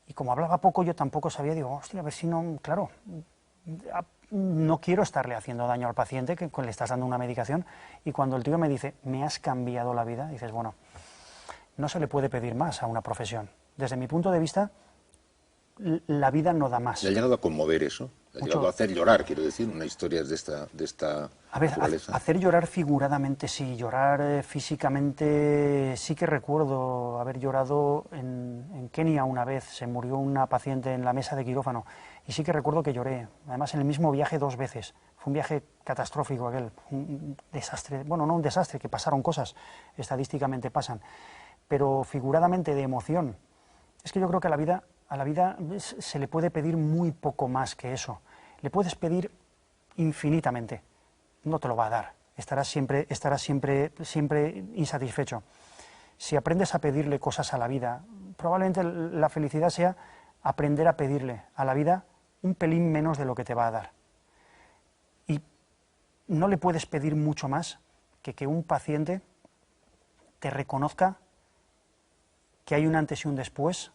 Y como hablaba poco, yo tampoco sabía, digo, hostia, a ver si no, claro, no quiero estarle haciendo daño al paciente, que le estás dando una medicación, y cuando el tío me dice, me has cambiado la vida, dices, bueno, no se le puede pedir más a una profesión. Desde mi punto de vista, la vida no da más. ¿Le ha llegado a conmover eso? ¿Le ha llegado a hacer llorar, quiero decir, una historia de esta A ver, naturaleza? hacer llorar figuradamente sí, llorar físicamente sí que recuerdo haber llorado en Kenia una vez, se murió una paciente en la mesa de quirófano y sí que recuerdo que lloré, además en el mismo viaje 2 veces, fue un viaje catastrófico aquel, un desastre, bueno, no un desastre, que pasaron cosas, estadísticamente pasan, pero figuradamente de emoción, es que yo creo que a la vida se le puede pedir muy poco más que eso, le puedes pedir infinitamente, no te lo va a dar, estarás siempre insatisfecho. Si aprendes a pedirle cosas a la vida, probablemente la felicidad sea aprender a pedirle a la vida un pelín menos de lo que te va a dar. Y no le puedes pedir mucho más que un paciente te reconozca que hay un antes y un después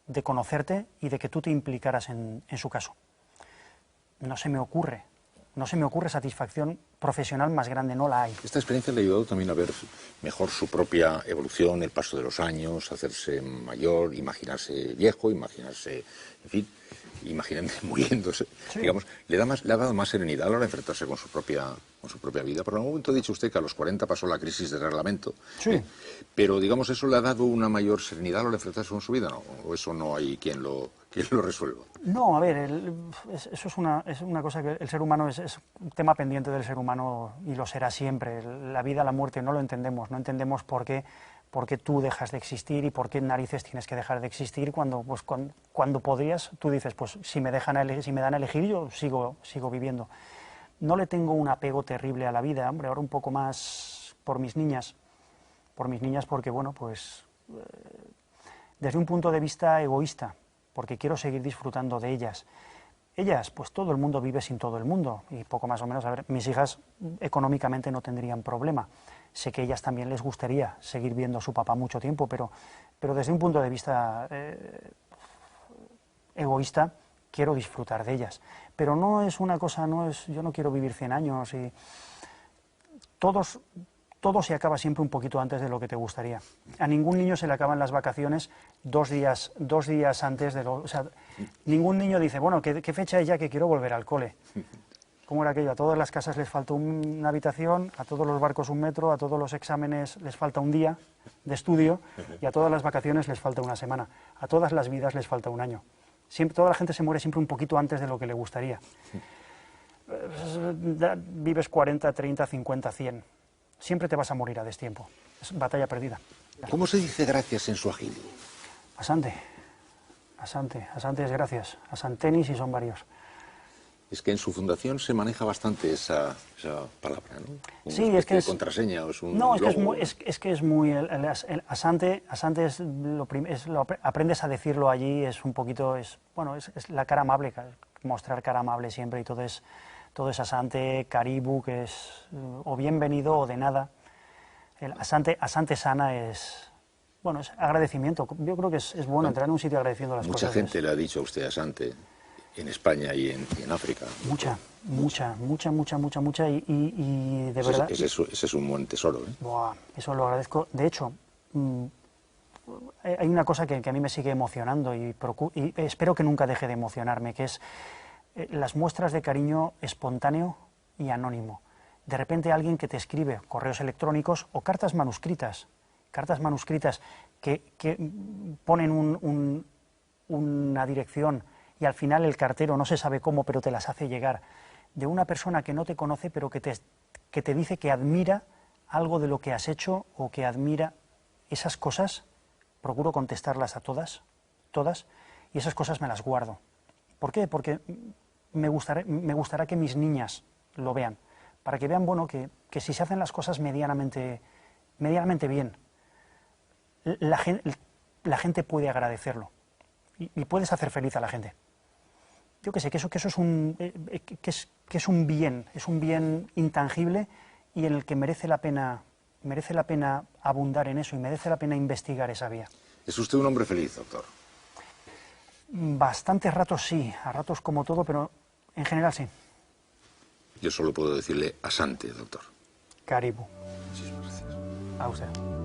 de conocerte y de que tú te implicaras en su caso. No se me ocurre satisfacción profesional más grande, no la hay. Esta experiencia le ha ayudado también a ver mejor su propia evolución, el paso de los años, hacerse mayor, imaginarse viejo, imaginarse, en fin, imaginarse muriéndose. Sí. Digamos, le ha dado más serenidad a la hora de enfrentarse con su propia vida. Por el momento ha dicho usted que a los 40 pasó la crisis del reglamento. Sí. Pero, digamos, ¿eso le ha dado una mayor serenidad a la hora de enfrentarse con su vida? ¿No? ¿O eso no hay quien lo resuelva? No, a ver, eso es una cosa que el ser humano es un tema pendiente del ser humano y lo será siempre. La vida, la muerte, no lo entendemos. No entendemos por qué tú dejas de existir y por qué narices tienes que dejar de existir cuando podrías, tú dices, pues si me dan a elegir, yo sigo viviendo. No le tengo un apego terrible a la vida, hombre, ahora un poco más por mis niñas porque, bueno, pues desde un punto de vista egoísta, porque quiero seguir disfrutando de ellas. Ellas, pues todo el mundo vive sin todo el mundo, y poco más o menos, a ver, mis hijas económicamente no tendrían problema. Sé que a ellas también les gustaría seguir viendo a su papá mucho tiempo, pero desde un punto de vista egoísta, quiero disfrutar de ellas. Pero no es una cosa, yo no quiero vivir 100 años y todo se acaba siempre un poquito antes de lo que te gustaría. A ningún niño se le acaban las vacaciones 2 días antes de o sea, ningún niño dice, bueno, ¿qué fecha es ya que quiero volver al cole? ¿Cómo era aquello? A todas las casas les falta una habitación, a todos los barcos un metro, a todos los exámenes les falta un día de estudio y a todas las vacaciones les falta una semana. A todas las vidas les falta un año. Toda la gente se muere siempre un poquito antes de lo que le gustaría. Vives 40, 30, 50, 100. Siempre te vas a morir a destiempo. Es batalla perdida. ¿Cómo se dice gracias en suajili? Asante. Asante es gracias. Asantenis y son varios. Es que en su fundación se maneja bastante esa palabra, ¿no? Sí, es que es contraseña o es un no, logo. es que es muy el asante es aprendes a decirlo allí, es un poquito es la cara amable, mostrar cara amable siempre y todo es asante, karibu, que es o bienvenido o de nada. El asante sana es agradecimiento. Yo creo que es bueno entrar en un sitio agradeciendo las cosas. Mucha gente le ha dicho a usted asante en España y en África. Mucha. Y de verdad... Ese es un buen tesoro, ¿eh? Buah, eso lo agradezco. De hecho, hay una cosa que a mí me sigue emocionando y espero que nunca deje de emocionarme, que es las muestras de cariño espontáneo y anónimo. De repente alguien que te escribe correos electrónicos o cartas manuscritas que ponen una dirección y al final el cartero no se sabe cómo, pero te las hace llegar, de una persona que no te conoce, pero que te dice que admira algo de lo que has hecho o que admira esas cosas, procuro contestarlas a todas, y esas cosas me las guardo. ¿Por qué? Porque me gustará que mis niñas lo vean, para que vean, bueno, que si se hacen las cosas medianamente bien, la gente puede agradecerlo. y puedes hacer feliz a la gente. Yo que sé, que eso es un bien intangible y en el que merece la pena abundar en eso y merece la pena investigar esa vía. ¿Es usted un hombre feliz, doctor? Bastantes ratos sí, a ratos como todo, pero en general sí. Yo solo puedo decirle asante, doctor. Caribú. Muchísimas gracias. A usted.